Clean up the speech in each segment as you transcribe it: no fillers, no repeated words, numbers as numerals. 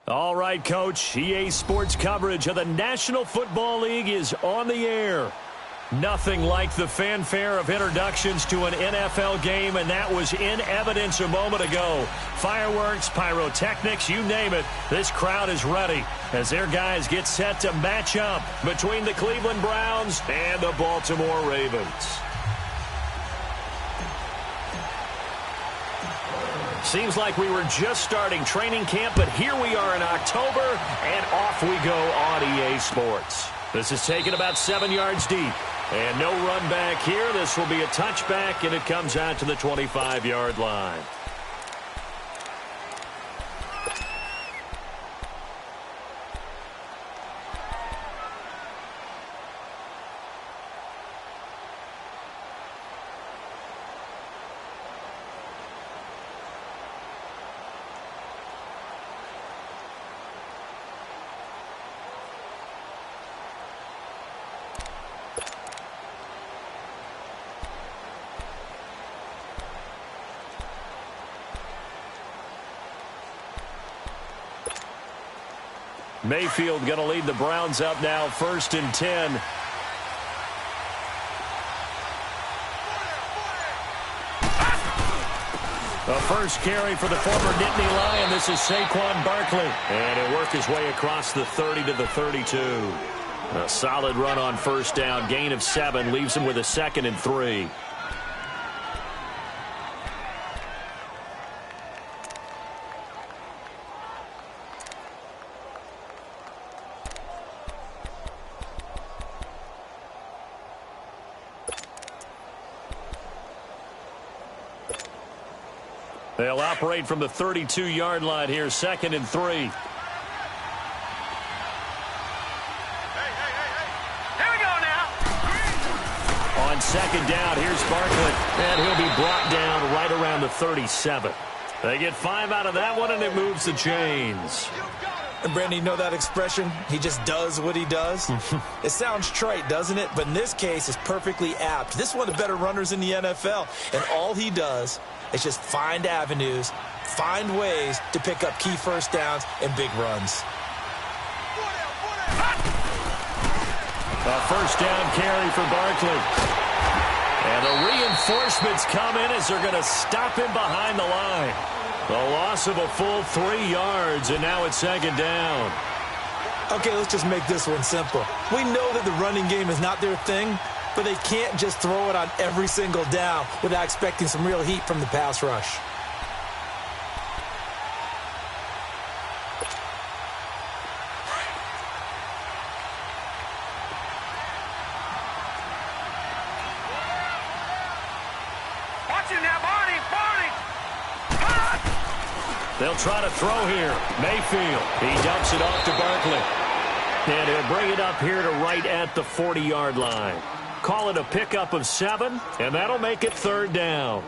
All right, Coach. EA Sports coverage of the National Football League is on the air. Nothing like the fanfare of introductions to an NFL game, and that was in evidence a moment ago. Fireworks, pyrotechnics, you name it. This crowd is ready as their guys get set to match up between the Cleveland Browns and the Baltimore Ravens. Seems like we were just starting training camp, but here we are in October, and off we go on EA Sports. This is taken about 7 yards deep, and no run back here. This will be a touchback, and it comes out to the 25-yard line. Mayfield going to lead the Browns up now, 1st and 10. The first carry for the former Nittany Lion. This is Saquon Barkley. And he'll work his way across the 30 to the 32. A solid run on first down. Gain of 7 leaves him with a 2nd and 3. They'll operate from the 32-yard line here, 2nd and 3. Here we go now. On 2nd down, here's Barkley, and he'll be brought down right around the 37. They get 5 out of that one, and it moves the chains. And Brandon, you know that expression? He just does what he does. It sounds trite, doesn't it? But in this case, it's perfectly apt. This is one of the better runners in the NFL, and all he does is just find avenues, find ways to pick up key first downs and big runs. A first down carry for Barkley. And the reinforcements come in as they're going to stop him behind the line. The loss of a full 3 yards, and now it's 2nd down. Okay, let's just make this one simple. We know that the running game is not their thing, but they can't just throw it on every single down without expecting some real heat from the pass rush. Watch it now, Barney. They'll try to throw here. Mayfield. He dumps it off to Barkley. And he'll bring it up here to right at the 40-yard line. Call it a pickup of 7, and that'll make it 3rd down.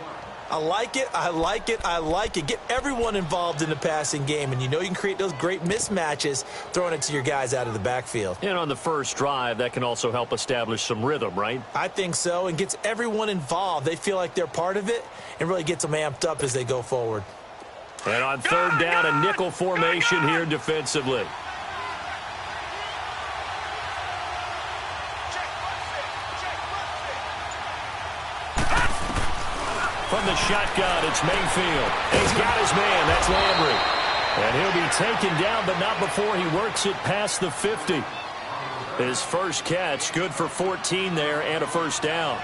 I like it, I like it, I like it. Get everyone involved in the passing game, and you know you can create those great mismatches throwing it to your guys out of the backfield. And on the first drive, that can also help establish some rhythm, right? I think so, and gets everyone involved. They feel like they're part of it and really gets them amped up as they go forward. And on 3rd down, a nickel formation here defensively. From the shotgun, it's Mayfield. He's got his man. That's Landry. And he'll be taken down, but not before he works it past the 50. His first catch, good for 14 there and a first down.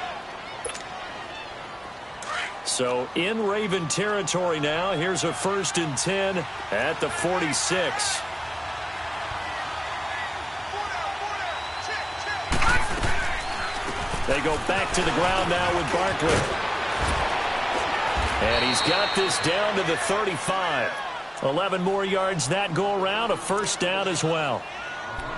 So in Raven territory now. Here's a 1st and 10 at the 46. They go back to the ground now with Barkley. And he's got this down to the 35. 11 more yards that go around, a first down as well.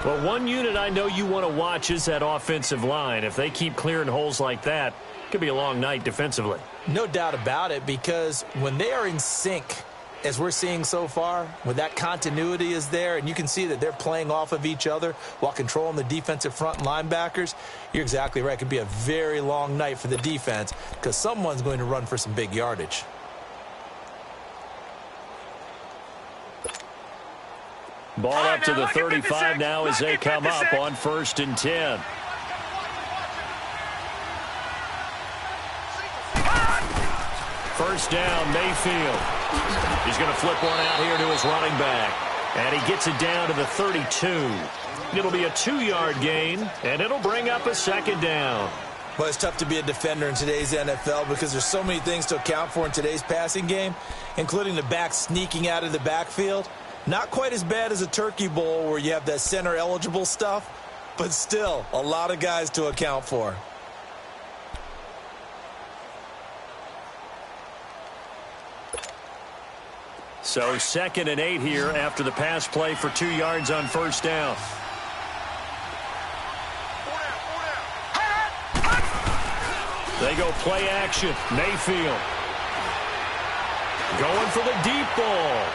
Well, one unit I know you want to watch is that offensive line. If they keep clearing holes like that, it could be a long night defensively. No doubt about it, because when they are in sync, as we're seeing so far, when that continuity is there, and you can see that they're playing off of each other while controlling the defensive front linebackers, you're exactly right. It could be a very long night for the defense because someone's going to run for some big yardage. Ball up to the 35 now as they come up on 1st and 10. First down, Mayfield. He's going to flip one out here to his running back. And he gets it down to the 32. It'll be a 2-yard gain, and it'll bring up a 2nd down. Well, it's tough to be a defender in today's NFL because there's so many things to account for in today's passing game, including the back sneaking out of the backfield. Not quite as bad as a turkey bowl where you have that center-eligible stuff, but still a lot of guys to account for. So 2nd and 8 here after the pass play for 2 yards on 1st down. They go play action. Mayfield going for the deep ball.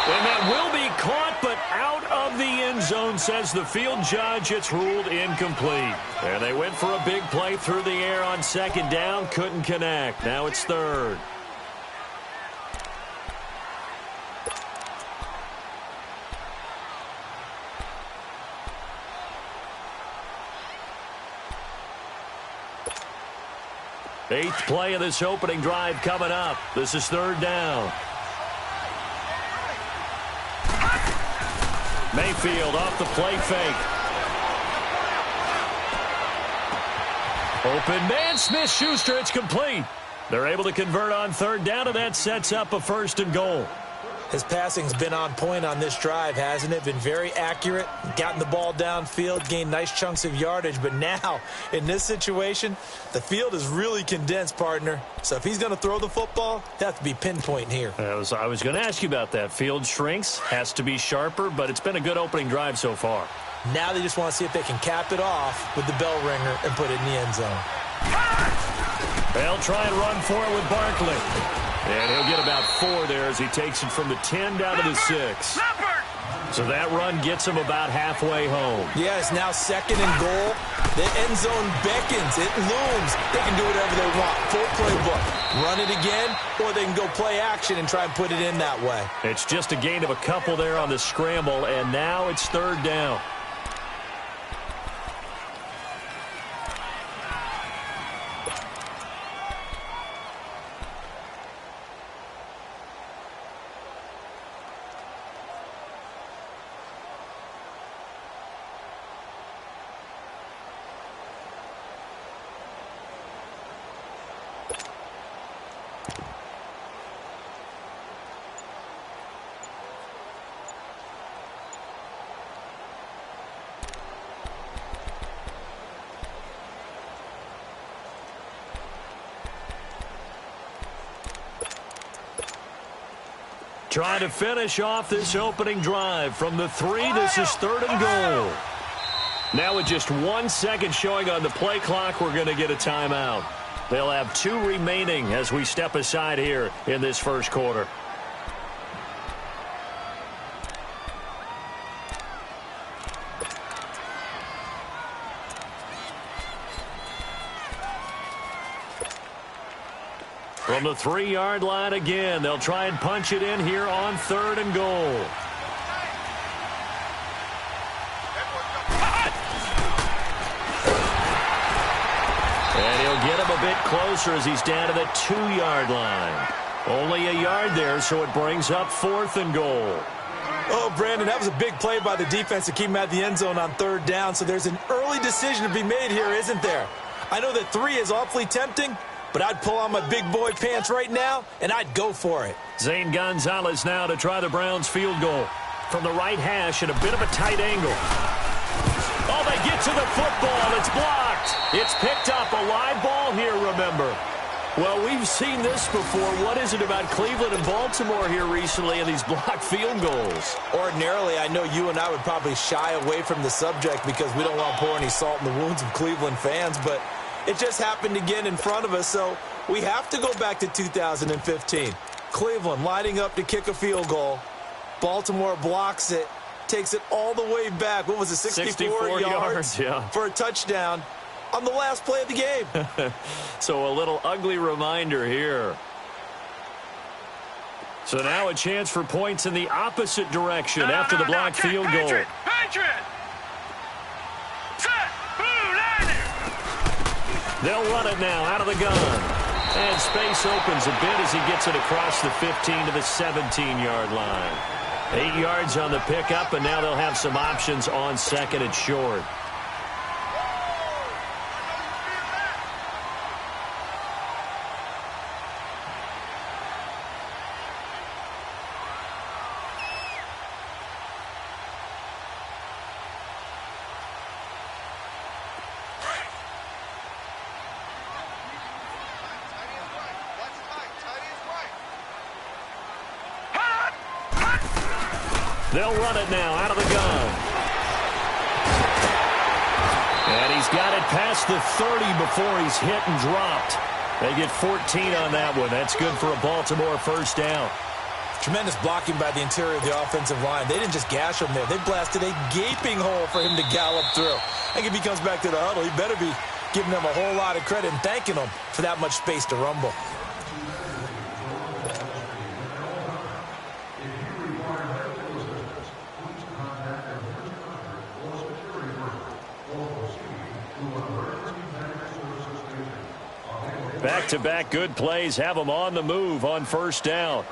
And that will be caught, but out of the end zone, says the field judge. It's ruled incomplete. And they went for a big play through the air on 2nd down. Couldn't connect. Now it's 3rd. Eighth play of this opening drive coming up. This is 3rd down. Mayfield off the play fake. Open man, Smith-Schuster. It's complete. They're able to convert on 3rd down, and that sets up a 1st and goal. His passing's been on point on this drive, hasn't it? Been very accurate, gotten the ball downfield, gained nice chunks of yardage. But now, in this situation, the field is really condensed, partner. So if he's going to throw the football, they have to be pinpoint here. I was going to ask you about that. Field shrinks, has to be sharper, but it's been a good opening drive so far. Now they just want to see if they can cap it off with the bell ringer and put it in the end zone. They'll try and run for it with Barkley. And he'll get about 4 there as he takes it from the 10 down to the 6. So that run gets him about halfway home. Yeah, it's now 2nd and goal. The end zone beckons. It looms. They can do whatever they want. Full playbook. Run it again, or they can go play action and try and put it in that way. It's just a gain of a couple there on the scramble, and now it's 3rd down. Trying to finish off this opening drive from the 3. This is 3rd and goal. Now with just 1 second showing on the play clock, we're going to get a timeout. They'll have 2 remaining as we step aside here in this first quarter. From the 3-yard line again, they'll try and punch it in here on 3rd and goal. And he'll get him a bit closer as he's down to the 2-yard line. Only a yard there, so it brings up 4th and goal. Oh, Brandon, that was a big play by the defense to keep him at the end zone on 3rd down. So there's an early decision to be made here, isn't there? I know that 3 is awfully tempting, but I'd pull on my big boy pants right now, and I'd go for it. Zane Gonzalez now to try the Browns field goal. From the right hash at a bit of a tight angle. Oh, they get to the football. It's blocked. It's picked up. A live ball here, remember. Well, we've seen this before. What is it about Cleveland and Baltimore here recently in these blocked field goals? Ordinarily, I know you and I would probably shy away from the subject because we don't want to pour any salt in the wounds of Cleveland fans, but it just happened again in front of us, so we have to go back to 2015. Cleveland lining up to kick a field goal. Baltimore blocks it, takes it all the way back. What was it, 64 yards yeah, for a touchdown on the last play of the game. So a little ugly reminder here. So now a chance for points in the opposite direction after the blocked field goal. Patriot! Set! Blue landing! They'll run it now out of the gun. And space opens a bit as he gets it across the 15 to the 17-yard line. 8 yards on the pickup, and now they'll have some options on second and short. They'll run it now out of the gun. And he's got it past the 30 before he's hit and dropped. They get 14 on that one. That's good for a Baltimore first down. Tremendous blocking by the interior of the offensive line. They didn't just gash him there. They blasted a gaping hole for him to gallop through. I think if he comes back to the huddle, he better be giving them a whole lot of credit and thanking them for that much space to rumble. Back-to-back good plays have them on the move on first down.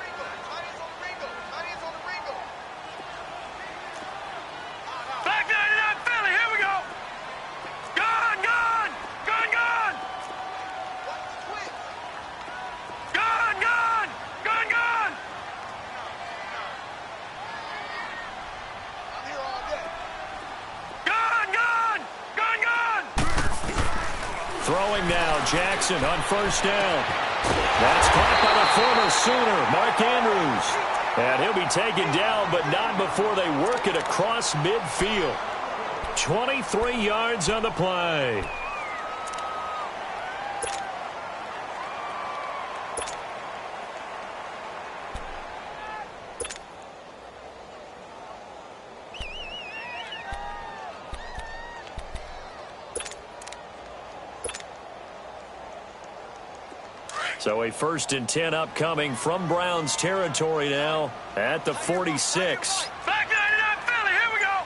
Back 99 Philly, here we go! Gone! Gone! Gone! Gone! Gone! Gone! Gone! Gone! I'm here all day. Gone! Gone! Gone! Gone! Throwing now, Jackson on first down. That's caught by the former Sooner, Mark Andrews. And he'll be taken down, but not before they work it across midfield. 23 yards on the play. So a 1st and 10 upcoming from Browns territory now at the 46. Back 99 Philly, here we go!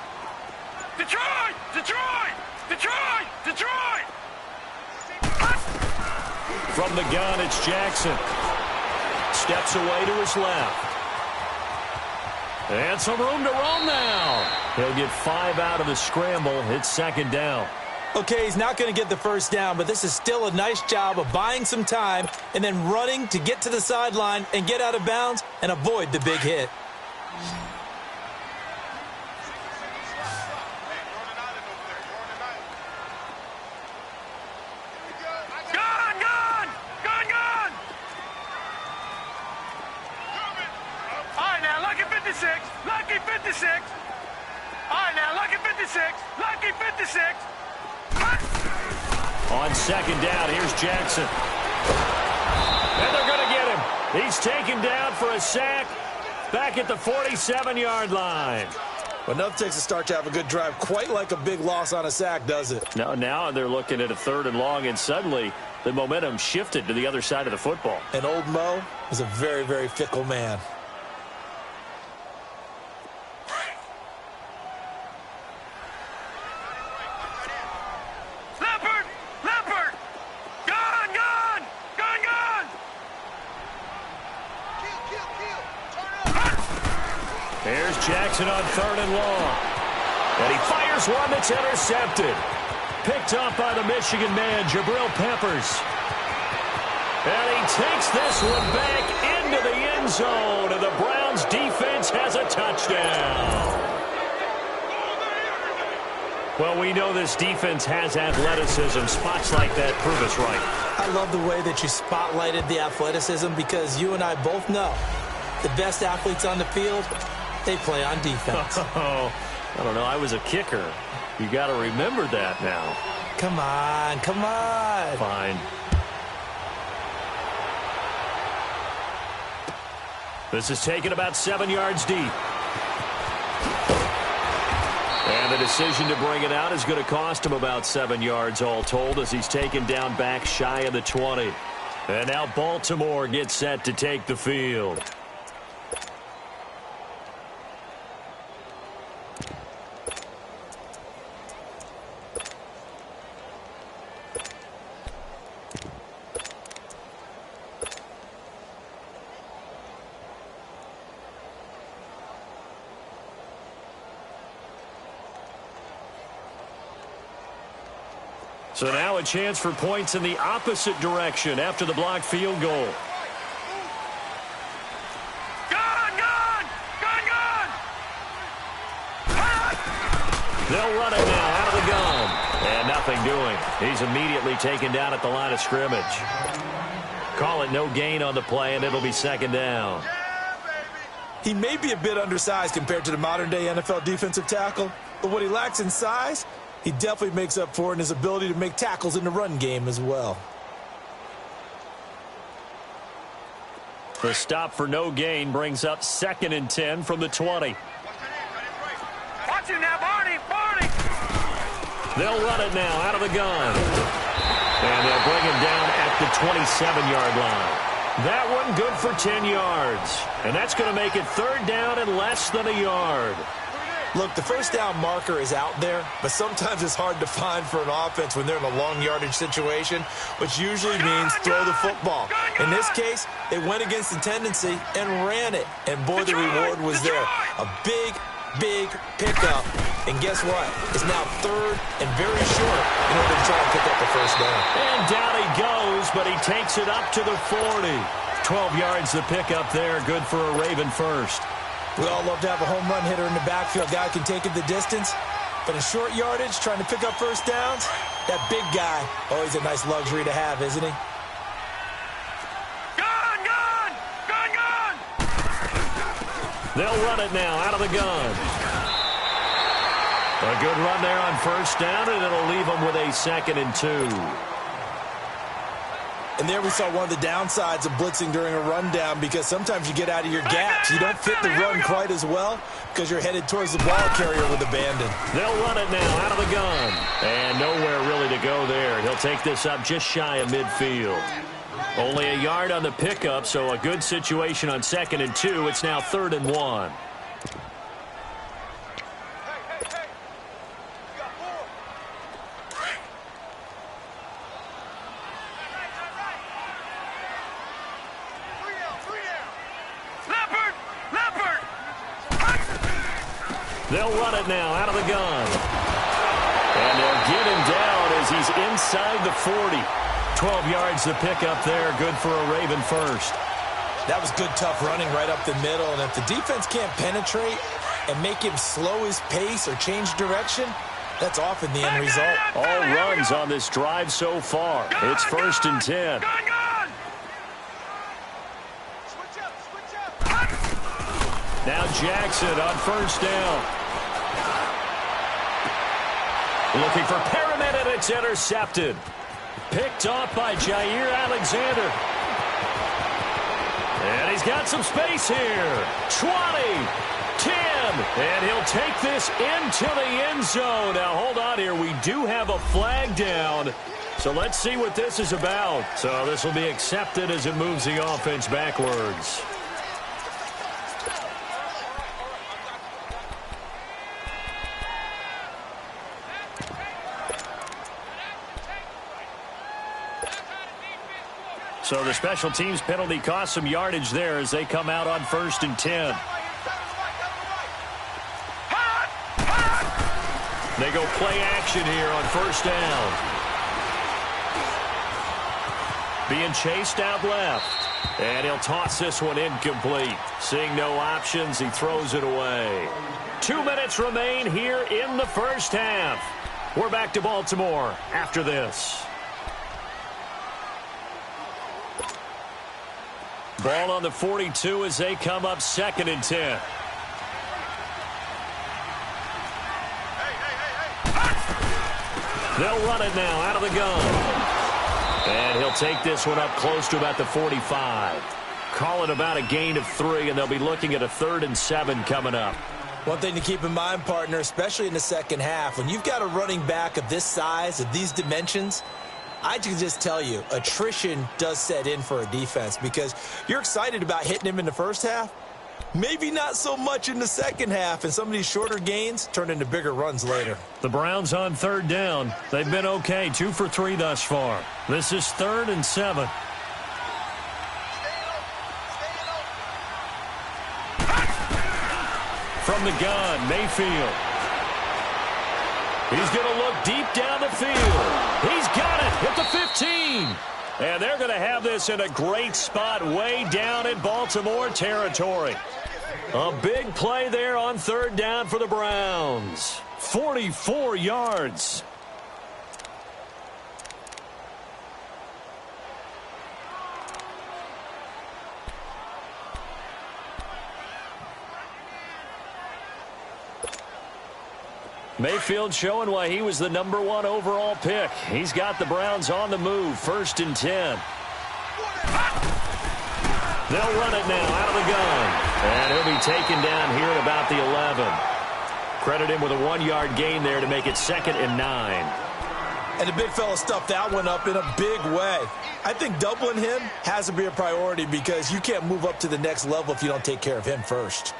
Detroit! Detroit! Detroit! Detroit! From the gun, it's Jackson. Steps away to his left. And some room to roam now. He'll get 5 out of the scramble. It's 2nd down. Okay, he's not going to get the first down, but this is still a nice job of buying some time and then running to get to the sideline and get out of bounds and avoid the big hit. Gone! Gone! Gone! Gone! All right, now, lucky 56. Lucky 56. All right, now, lucky 56. Lucky 56. On 2nd down, here's Jackson. And they're going to get him. He's taken down for a sack back at the 47-yard line. But nothing takes a start to have a good drive quite like a big loss on a sack, does it? Now they're looking at a 3rd and long, and suddenly the momentum shifted to the other side of the football. And old Mo is a very, very fickle man. Here's Jackson on 3rd and long. And he fires one that's intercepted. Picked up by the Michigan man, Jabril Peppers. And he takes this one back into the end zone. And the Browns defense has a touchdown. Well, we know this defense has athleticism. Spots like that prove us right. I love the way that you spotlighted the athleticism because you and I both know the best athletes on the field, they play on defense. Oh, I don't know. I was a kicker. You got to remember that now. Come on, come on. Fine. This is taken about 7 yards deep. And the decision to bring it out is going to cost him about 7 yards all told as he's taken down back shy of the 20. And now Baltimore gets set to take the field. So now a chance for points in the opposite direction after the blocked field goal. They'll run it now out of the gun. And nothing doing. He's immediately taken down at the line of scrimmage. Call it no gain on the play, and it'll be second down. He may be a bit undersized compared to the modern-day NFL defensive tackle, but what he lacks in size, he definitely makes up for in his ability to make tackles in the run game as well. The stop for no gain brings up 2nd and 10 from the 20. Watch it now, Barney! Barney! They'll run it now out of the gun. And they'll bring him down at the 27-yard line. That one good for 10 yards. And that's going to make it 3rd down and less than a yard. Look, the first down marker is out there, but sometimes it's hard to find for an offense when they're in a long yardage situation, which usually means throw the football. In this case, they went against the tendency and ran it. And boy, the reward was there. A big pickup. And guess what? It's now 3rd and very short in order to try and pick up the first down. And down he goes, but he takes it up to the 40. 12 yards the pickup there. Good for a Raven first. We all love to have a home run hitter in the backfield. Guy can take it the distance. But in short yardage, trying to pick up first downs, that big guy, always a nice luxury to have, isn't he? Gun! They'll run it now out of the gun. A good run there on first down, and it'll leave them with a 2nd and 2. And there we saw one of the downsides of blitzing during a rundown, because sometimes you get out of your gaps. You don't fit the run quite as well because you're headed towards the ball carrier with abandon. They'll run it now out of the gun. And nowhere really to go there. He'll take this up just shy of midfield. Only a yard on the pickup, so a good situation on 2nd and 2. It's now 3rd and 1. They'll run it now out of the gun. And they'll get him down as he's inside the 40. 12 yards the pickup there. Good for a Raven first. That was good, tough running right up the middle. And if the defense can't penetrate and make him slow his pace or change direction, that's often the end result. All runs on this drive so far. It's 1st and 10. Now Jackson on first down. Looking for Perriman, and it's intercepted. Picked off by Jair Alexander. And he's got some space here. 20, 10, and he'll take this into the end zone. Now, hold on here. We do have a flag down. So let's see what this is about. So this will be accepted as it moves the offense backwards. So the special teams penalty cost some yardage there as they come out on 1st and 10. They go play action here on first down. Being chased out left. And he'll toss this one incomplete. Seeing no options, he throws it away. 2 minutes remain here in the first half. We're back to Baltimore after this. Ball on the 42 as they come up 2nd and 10. They'll run it now out of the gun. And he'll take this one up close to about the 45. Call it about a gain of 3, and they'll be looking at a 3rd and 7 coming up. One thing to keep in mind, partner, especially in the second half, when you've got a running back of this size, of these dimensions, I can just tell you, attrition does set in for a defense because you're excited about hitting him in the first half. Maybe not so much in the second half, and some of these shorter gains turn into bigger runs later. The Browns on 3rd down. They've been okay, 2 for 3 thus far. This is 3rd and 7. From the gun, Mayfield. He's going to look deep down the field. He's hit the 15. And they're going to have this in a great spot way down in Baltimore territory. A big play there on third down for the Browns. 44 yards. Mayfield showing why he was the #1 overall pick. He's got the Browns on the move, 1st and 10. They'll run it now out of the gun. And he'll be taken down here at about the 11. Credit him with a 1-yard gain there to make it 2nd and 9. And the big fella stuffed that one up in a big way. I think doubling him has to be a priority because you can't move up to the next level if you don't take care of him first.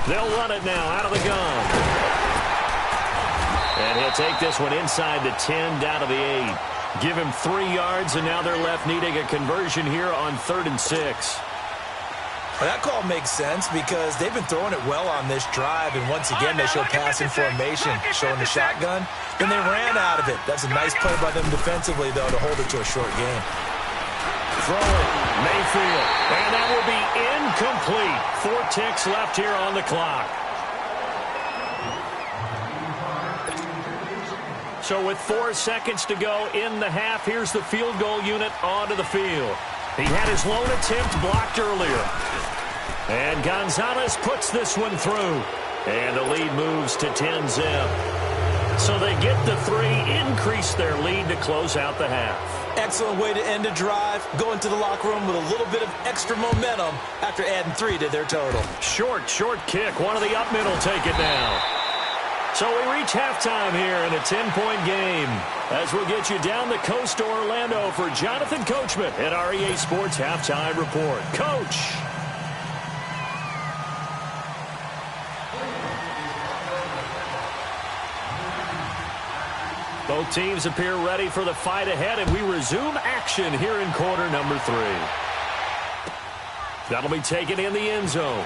They'll run it now out of the gun. And he'll take this one inside the 10, down to the 8. Give him 3 yards, and now they're left needing a conversion here on 3rd and 6. Well, that call makes sense because they've been throwing it well on this drive, and once again they show passing formation, showing the shotgun. Then they ran out of it. That's a nice play by them defensively, though, to hold it to a short game. Throwing, Mayfield, and that will be incomplete. 4 ticks left here on the clock. So with 4 seconds to go in the half, here's the field goal unit onto the field. He had his lone attempt blocked earlier. And Gonzalez puts this one through. And the lead moves to 10-zip. So they get the 3, increase their lead to close out the half. Excellent way to end a drive. Go into the locker room with a little bit of extra momentum after adding 3 to their total. Short kick. One of the up middle take it down. So we reach halftime here in a 10-point game. As we'll get you down the coast to Orlando for Jonathan Coachman at our EA Sports Halftime Report. Coach. Both teams appear ready for the fight ahead, and we resume action here in quarter number 3. That'll be taken in the end zone.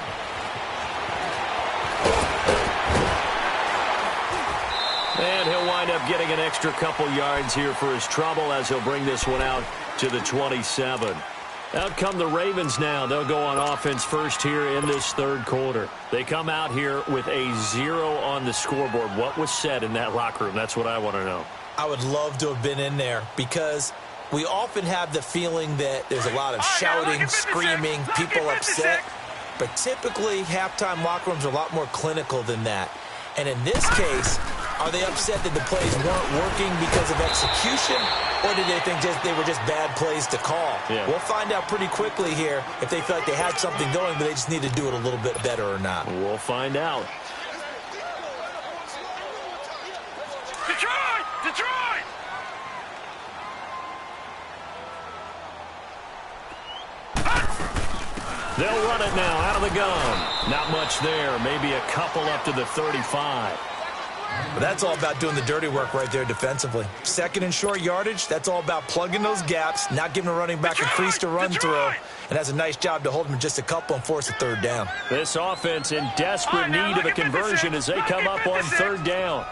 And he'll wind up getting an extra couple yards here for his trouble as he'll bring this one out to the 27. Out come the Ravens now. They'll go on offense first here in this 3rd quarter. They come out here with a 0 on the scoreboard. What was said in that locker room? That's what I want to know. I would love to have been in there because we often have the feeling that there's a lot of shouting, screaming, people upset. But typically, halftime locker rooms are a lot more clinical than that. And in this case, are they upset that the plays weren't working because of execution, or did they think they were just bad plays to call? Yeah. We'll find out pretty quickly here if they felt like they had something going, but they just need to do it a little bit better or not. We'll find out. Detroit! They'll run it now out of the gun. Not much there. Maybe a couple up to the 35. But that's all about doing the dirty work right there defensively. 2nd and short yardage, that's all about plugging those gaps, not giving a running back a crease to run through. And that's a nice job to hold him just a couple and force a 3rd down. This offense in desperate need of a conversion as they come up on 3rd down.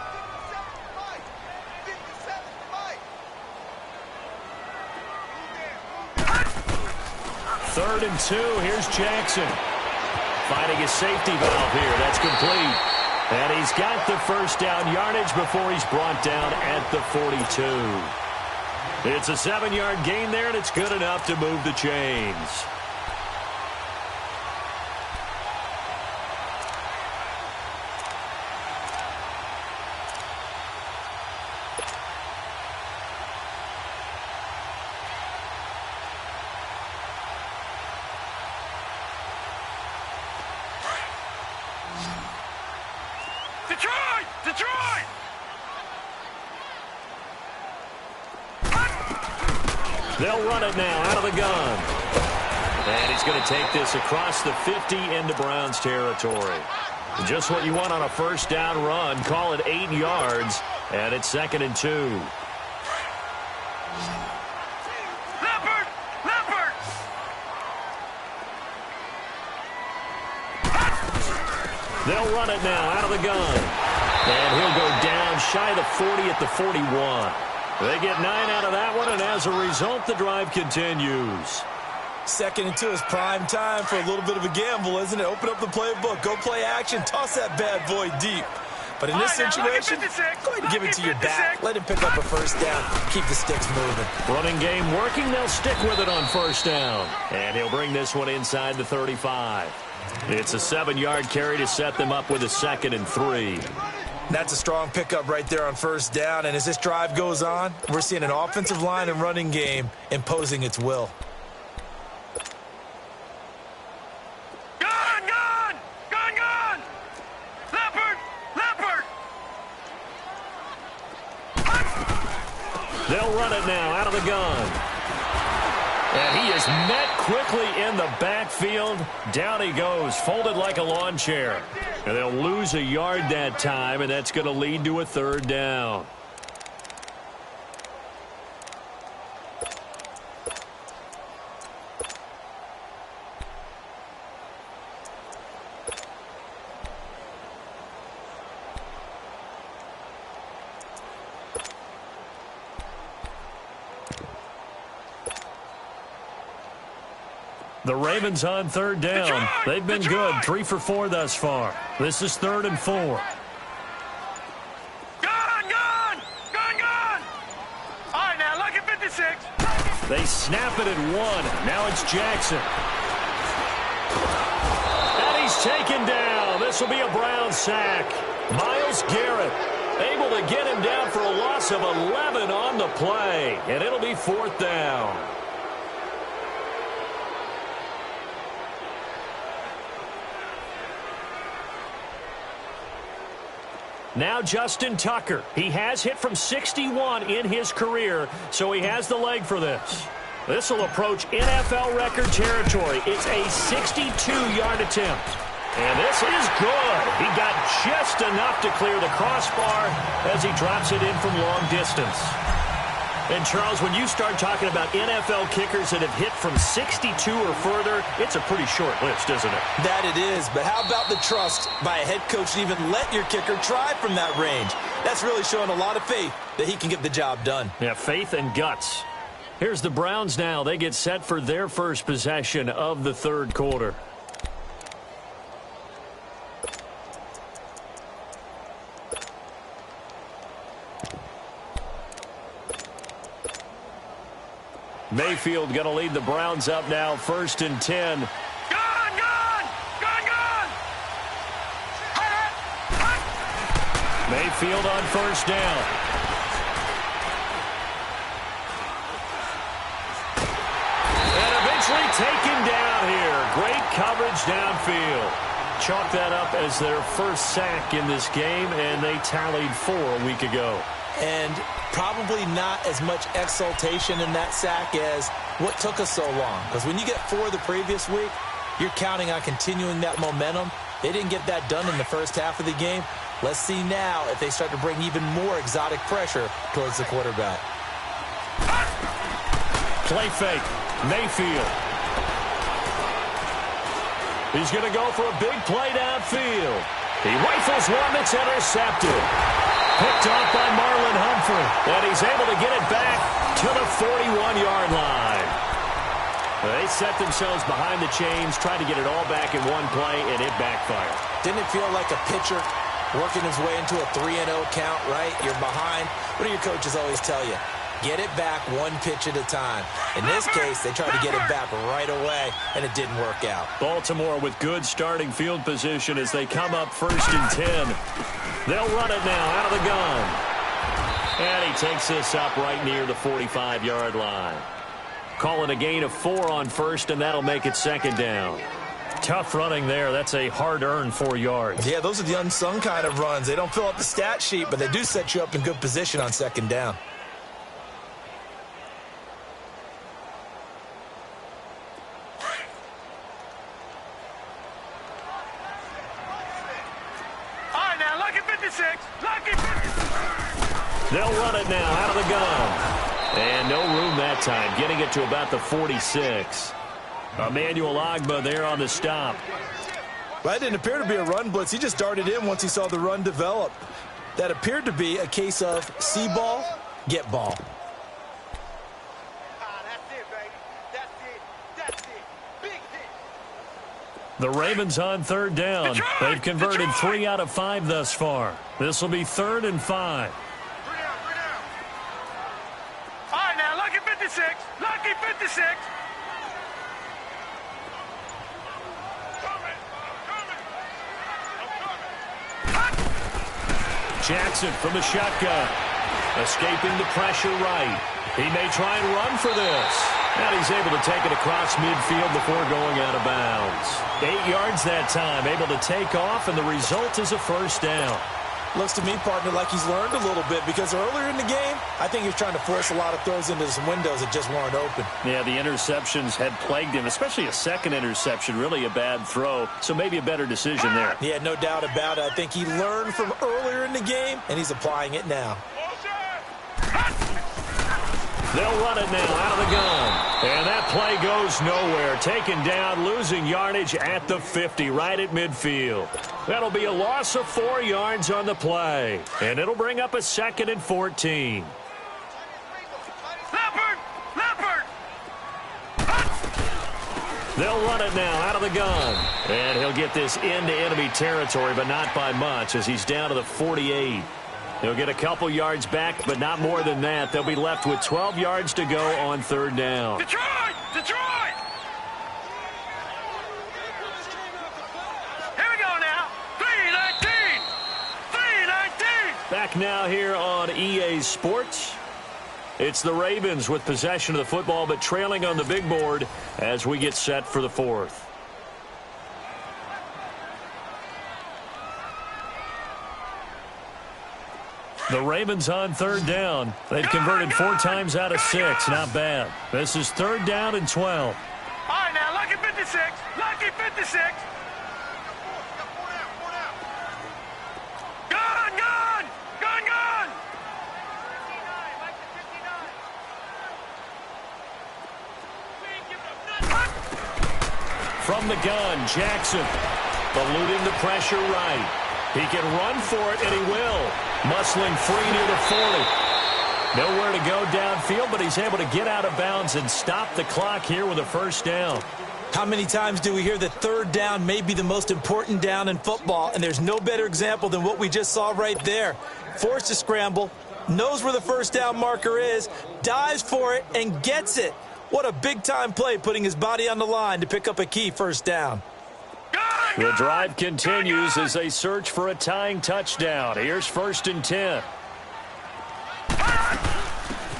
Third and 2. Here's Jackson. Finding a safety valve here. That's complete. And he's got the 1st down yardage before he's brought down at the 42. It's a 7-yard gain there, and it's good enough to move the chains. Detroit! They'll run it now out of the gun. And he's going to take this across the 50 into Browns territory. Just what you want on a 1st down run. Call it 8 yards, and it's 2nd and 2. They'll run it now out of the gun. And he'll go down shy of the 40 at the 41. They get 9 out of that one, and as a result, the drive continues. Second and 2 is prime time for a little bit of a gamble, isn't it? Open up the playbook, go play action, toss that bad boy deep. But in this situation, go ahead and give it to your back. Let him pick up a first down. Keep the sticks moving. Running game working. They'll stick with it on first down. And he'll bring this one inside the 35. It's a 7-yard carry to set them up with a 2nd and 3. That's a strong pickup right there on first down. And as this drive goes on, we're seeing an offensive line and running game imposing its will. They'll run it now out of the gun. And he is met quickly in the backfield. Down he goes, folded like a lawn chair. And they'll lose a yard that time, and that's going to lead to a 3rd down. The Ravens on 3rd down. They've been good, 3 for 4 thus far. This is 3rd and 4. Gone! All right, now, look at 56. They snap it at 1. Now it's Jackson. And he's taken down. This will be a Brown sack. Myles Garrett able to get him down for a loss of 11 on the play. And it'll be 4th down. Now Justin Tucker. He has hit from 61 in his career, so he has the leg for this. This will approach NFL record territory. It's a 62-yard attempt. And this is good. He got just enough to clear the crossbar as he drops it in from long distance. And, Charles, when you start talking about NFL kickers that have hit from 62 or further, it's a pretty short list, isn't it? That it is, but how about the trust by a head coach to even let your kicker try from that range? That's really showing a lot of faith that he can get the job done. Yeah, faith and guts. Here's the Browns now. They get set for their first possession of the 3rd quarter. Mayfield going to lead the Browns up now, 1st and 10. Gone! Mayfield on first down. And eventually taken down here. Great coverage downfield. Chalk that up as their first sack in this game, and they tallied 4 a week ago. And probably not as much exultation in that sack as what took us so long. Because when you get 4 the previous week, you're counting on continuing that momentum. They didn't get that done in the first half of the game. Let's see now if they start to bring even more exotic pressure towards the quarterback. Play fake. Mayfield. He's going to go for a big play downfield. He rifles one that's intercepted. Picked off by Marlon Humphrey. And he's able to get it back to the 41-yard line. They set themselves behind the chains, tried to get it all back in one play, and it backfired. Didn't it feel like a pitcher working his way into a 3-0 count, right? You're behind. What do your coaches always tell you? Get it back one pitch at a time. In this case, they tried to get it back right away, and it didn't work out. Baltimore with good starting field position as they come up 1st and 10. They'll run it now out of the gun. And he takes this up right near the 45-yard line. Call it a gain of 4 on first, and that'll make it 2nd down. Tough running there. That's a hard-earned 4 yards. Yeah, those are the unsung kind of runs. They don't fill up the stat sheet, but they do set you up in good position on 2nd down. They'll run it now out of the gun. And no room that time, getting it to about the 46. Emmanuel Ogbah there on the stop. Well, that didn't appear to be a run blitz. He just darted in once he saw the run develop. That appeared to be a case of see ball, get ball. The Ravens on third down. They've converted 3 out of 5 thus far. This will be 3rd and 5. All right, now, lucky 56. Lucky 56. Jackson from the shotgun. Escaping the pressure right. He may try and run for this. And he's able to take it across midfield before going out of bounds. 8 yards that time, able to take off, and the result is a first down. Looks to me, partner, like he's learned a little bit, because earlier in the game, I think he was trying to force a lot of throws into some windows that just weren't open. Yeah, the interceptions had plagued him, especially a second interception, really a bad throw, so maybe a better decision there. Yeah, no doubt about it. I think he learned from earlier in the game, and he's applying it now. They'll run it now out of the gun. And that play goes nowhere. Taken down, losing yardage at the 50, right at midfield. That'll be a loss of 4 yards on the play. And it'll bring up a 2nd and 14. Leopard! They'll run it now out of the gun. And he'll get this into enemy territory, but not by much, as he's down to the 48. He'll get a couple yards back, but not more than that. They'll be left with 12 yards to go on third down. Detroit! Here we go now. 3-19. Back now here on EA Sports. It's the Ravens with possession of the football, but trailing on the big board as we get set for the 4th. The Ravens on third down. They've converted 4 times out of 6. Not bad. This is 3rd down and 12. All right, now, lucky 56. Lucky 56. Gun! From the gun, Jackson. Eluding the pressure right. He can run for it, and he will. Muscling free near the 40. Nowhere to go downfield, but he's able to get out of bounds and stop the clock here with a first down. How many times do we hear that third down may be the most important down in football, and there's no better example than what we just saw right there. Forced to scramble, knows where the first down marker is, dives for it, and gets it. What a big-time play, putting his body on the line to pick up a key first down. The drive continues as they search for a tying touchdown. Here's 1st and 10.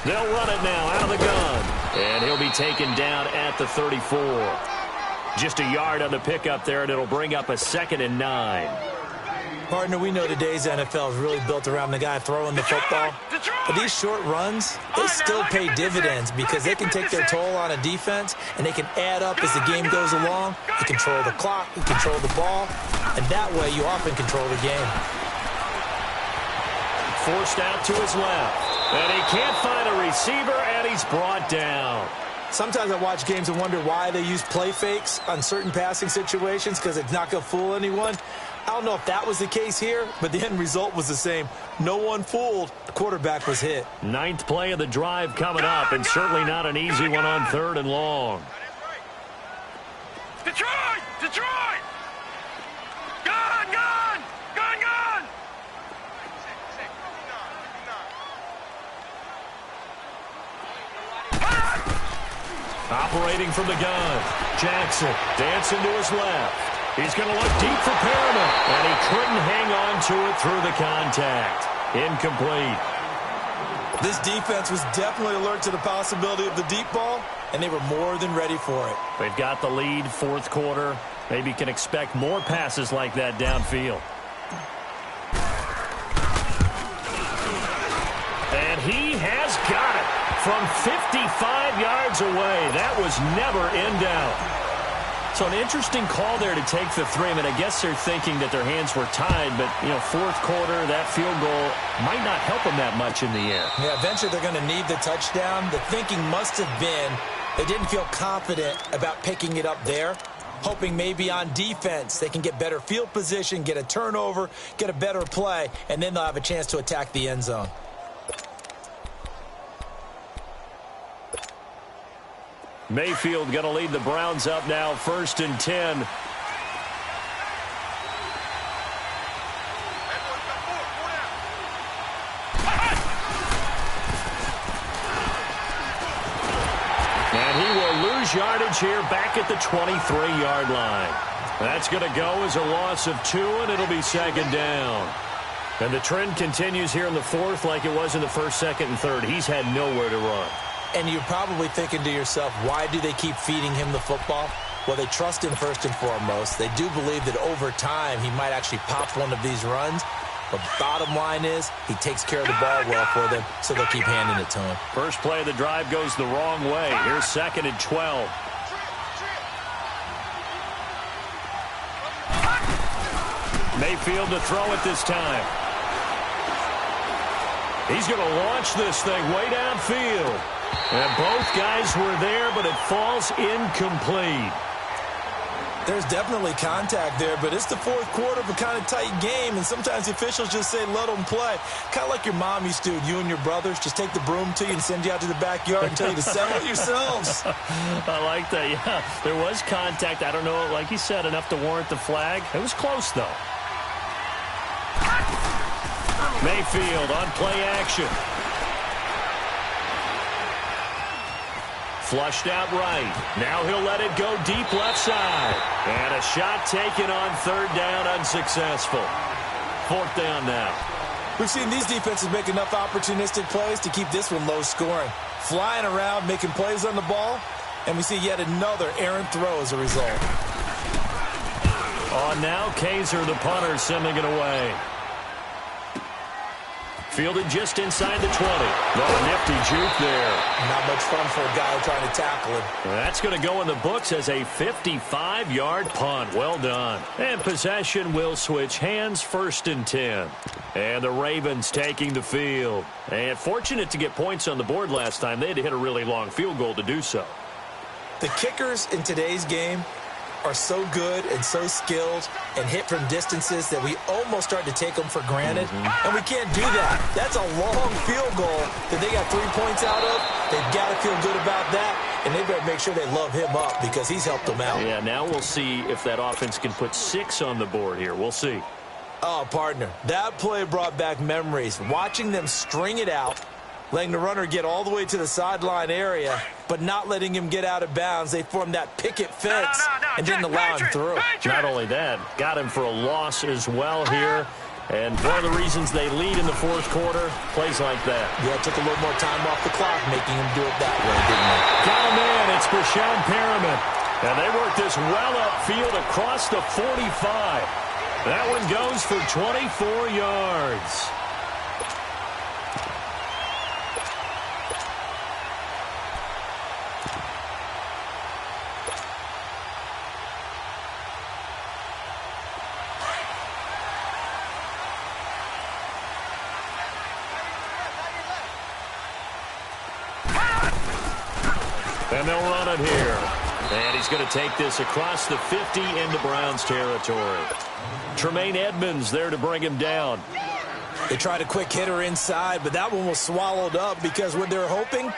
They'll run it now out of the gun. And he'll be taken down at the 34. Just a yard on the pickup there, and it'll bring up a 2nd and 9. Partner, we know today's NFL is really built around the guy throwing the football. But these short runs, they still pay dividends because they can take their toll on a defense, and they can add up as the game goes along. You control the clock, you control the ball, and that way you often control the game. Forced out to his left. And he can't find a receiver, and he's brought down. Sometimes I watch games and wonder why they use play fakes on certain passing situations, because it's not going to fool anyone. I don't know if that was the case here, but the end result was the same. No one fooled. The quarterback was hit. 9th play of the drive coming up, and certainly not an easy one on 3rd and long. Detroit! Gun! Operating from the gun. Jackson dancing to his left. He's going to look deep for Perriman, and he couldn't hang on to it through the contact. Incomplete. This defense was definitely alert to the possibility of the deep ball, and they were more than ready for it. They've got the lead, 4th quarter. Maybe can expect more passes like that downfield. And he has got it from 55 yards away. That was never in doubt. So an interesting call there to take the 3. I mean, I guess they're thinking that their hands were tied, but, 4th quarter, that field goal might not help them that much in the air. Yeah, eventually they're going to need the touchdown. The thinking must have been they didn't feel confident about picking it up there. hoping maybe on defense they can get better field position, get a turnover, get a better play, and then they'll have a chance to attack the end zone. Mayfield going to lead the Browns up now, 1st and 10. And he will lose yardage here back at the 23-yard line. That's going to go as a loss of 2, and it'll be 2nd down. And the trend continues here in the 4th like it was in the 1st, 2nd, and 3rd. He's had nowhere to run. And you're probably thinking to yourself, why do they keep feeding him the football? Well, they trust him first and foremost. They do believe that over time he might actually pop one of these runs. But bottom line is he takes care of the ball well for them, so they'll keep handing it to him. First play of the drive goes the wrong way. Here's 2nd and 12. Mayfield to throw it this time. He's going to launch this thing way downfield. And both guys were there, but it falls incomplete. There's definitely contact there, but it's the 4th quarter of a kind of tight game, and sometimes the officials just say, let them play. Kind of like your mom used to do, you and your brothers, just take the broom to you and send you out to the backyard and tell you to settle it yourselves. I like that, yeah. There was contact. I don't know, like you said, enough to warrant the flag. It was close, though. Mayfield on play action. Flushed out right. Now he'll let it go deep left side. And a shot taken on 3rd down, unsuccessful. 4th down now. We've seen these defenses make enough opportunistic plays to keep this one low scoring. Flying around, making plays on the ball, and we see yet another errant throw as a result. On now, Kaiser, the punter, sending it away. Fielded just inside the 20. Oh, nifty juke there. Not much fun for a guy trying to tackle him. That's going to go in the books as a 55-yard punt. Well done. And possession will switch hands, 1st and 10. And the Ravens taking the field. And fortunate to get points on the board last time. They had to hit a really long field goal to do so. The kickers in today's game are so good and so skilled and hit from distances that we almost start to take them for granted. And we can't do that. That's a long field goal that they got 3 points out of. They've got to feel good about that, and they better make sure they love him up because he's helped them out. Yeah, now we'll see if that offense can put 6 on the board here. We'll see. Oh, partner, that play brought back memories. Watching them string it out, letting the runner get all the way to the sideline area, but not letting him get out of bounds. They formed that picket fence and didn't allow him through. Not only that, got him for a loss as well here. And one of the reasons they lead in the 4th quarter, plays like that. Yeah, it took a little more time off the clock, making him do it that way, didn't it? Got him in. It's Brashad Perriman. And they work this well upfield across the 45. That one goes for 24 yards. And they'll run it here. And he's going to take this across the 50 into Browns territory. Tremaine Edmonds there to bring him down. They tried a quick hitter inside, but that one was swallowed up because what they're hoping,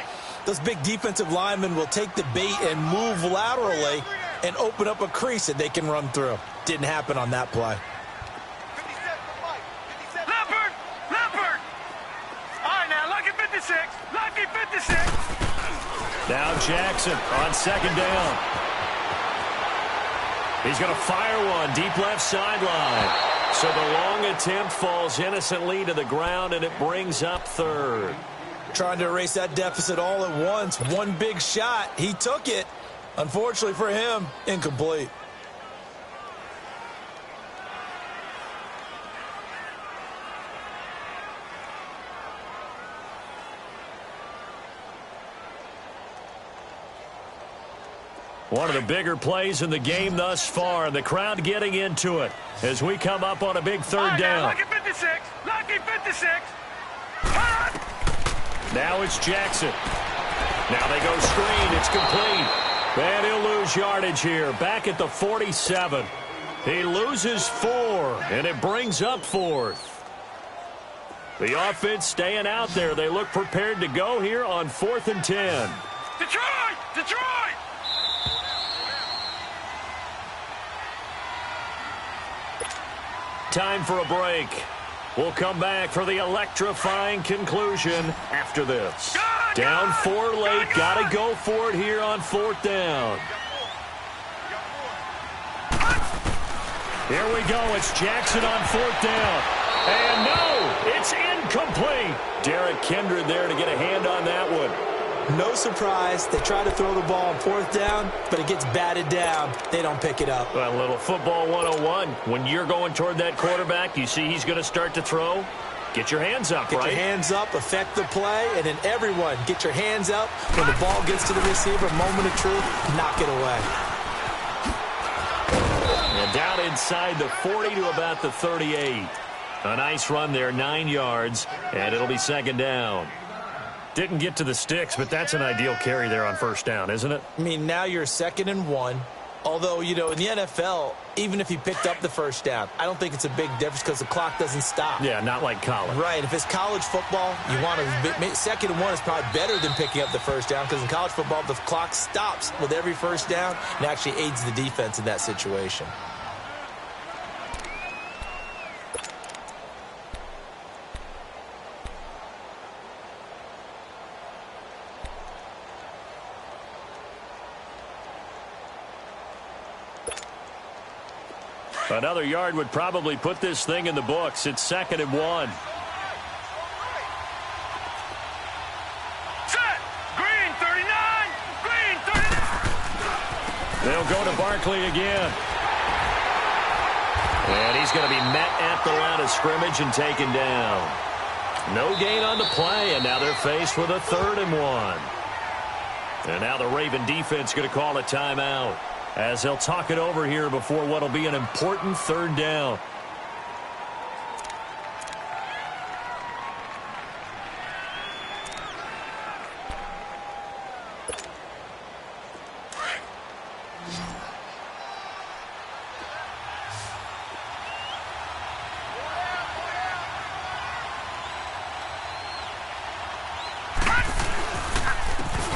those big defensive linemen will take the bait and move laterally and open up a crease that they can run through. Didn't happen on that play. Leopard! All right, now, lucky 56. Lucky 56. Now Jackson on 2nd down. He's going to fire one deep left sideline. So the long attempt falls innocently to the ground, and it brings up 3rd. Trying to erase that deficit all at once. One big shot. He took it. Unfortunately for him, incomplete. One of the bigger plays in the game thus far, and the crowd getting into it as we come up on a big 3rd down. Lucky 56. Lucky 56. Now it's Jackson. Now they go screen. It's complete. And he'll lose yardage here, back at the 47. He loses 4, and it brings up 4th. The offense staying out there. They look prepared to go here on 4th and 10. Detroit! Detroit! Time for a break. We'll come back for the electrifying conclusion after this. Down 4 late. Got to go for it here on 4th down. Here we go. It's Jackson on 4th down. And no, it's incomplete. Derek Kindred there to get a hand on that one. No surprise. They try to throw the ball on 4th down, but it gets batted down. They don't pick it up. Well, a little football 101. When you're going toward that quarterback, you see he's going to start to throw. Get your hands up, right? Get your hands up, affect the play, and then everyone get your hands up. When the ball gets to the receiver, moment of truth, knock it away. And down inside the 40 to about the 38. A nice run there, 9 yards, and it'll be 2nd down. Didn't get to the sticks, but that's an ideal carry there on 1st down, isn't it? I mean, now you're 2nd and 1. Although, you know, in the NFL, even if he picked up the 1st down, I don't think it's a big difference because the clock doesn't stop. Yeah, not like college. Right. If it's college football, you want to 2nd and 1 is probably better than picking up the 1st down because in college football, the clock stops with every 1st down and actually aids the defense in that situation. Another yard would probably put this thing in the books. It's 2nd and 1. Set! Green 39! Green 39! They'll go to Barkley again. And he's going to be met at the line of scrimmage and taken down. No gain on the play, and now they're faced with a 3rd and 1. And now the Raven defense going to call a timeout, as they'll talk it over here before what will be an important 3rd down.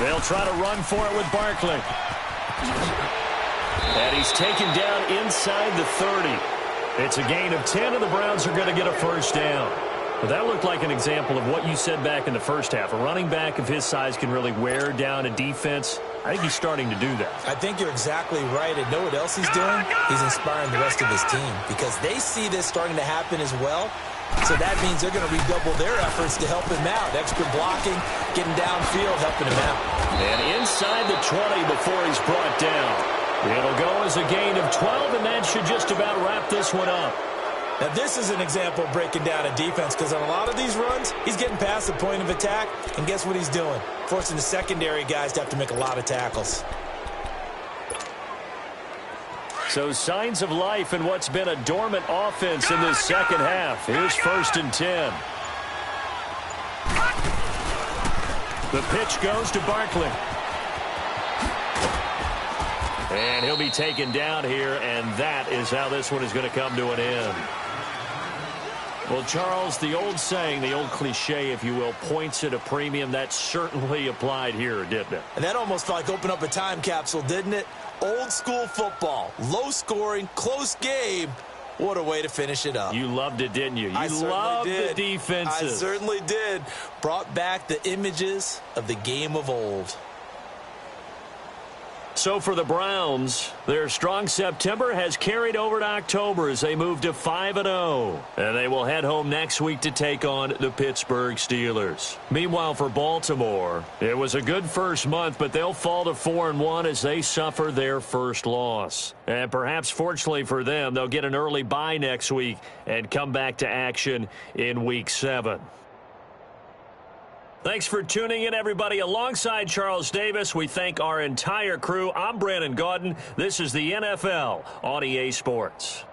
They'll try to run for it with Barkley. And he's taken down inside the 30. It's a gain of 10, and the Browns are going to get a 1st down. But that looked like an example of what you said back in the first half. A running back of his size can really wear down a defense. I think he's starting to do that. I think you're exactly right. And know what else he's doing? He's inspiring the rest of his team because they see this starting to happen as well. So that means they're going to redouble their efforts to help him out. Extra blocking, getting downfield, helping him out. And inside the 20 before he's brought down. It'll go as a gain of 12, and that should just about wrap this one up. Now, this is an example of breaking down a defense because on a lot of these runs, he's getting past the point of attack, and guess what he's doing? Forcing the secondary guys to have to make a lot of tackles. So signs of life in what's been a dormant offense in this 2nd half. Here's 1st and 10. The pitch goes to Barkley. And he'll be taken down here, and that is how this one is going to come to an end. Well, Charles, the old saying, the old cliche, if you will, points at a premium, that certainly applied here, didn't it? And that almost felt like opened up a time capsule, didn't it? Old school football, low scoring, close game. What a way to finish it up. You loved it, didn't you? I loved did. The defenses. I certainly did. Brought back the images of the game of old. So for the Browns, their strong September has carried over to October as they move to 5-0. And they will head home next week to take on the Pittsburgh Steelers. Meanwhile, for Baltimore, it was a good first month, but they'll fall to 4-1 as they suffer their first loss. And perhaps fortunately for them, they'll get an early bye next week and come back to action in Week 7. Thanks for tuning in, everybody. Alongside Charles Davis, we thank our entire crew. I'm Brandon Gaudin. This is the NFL on EA Sports.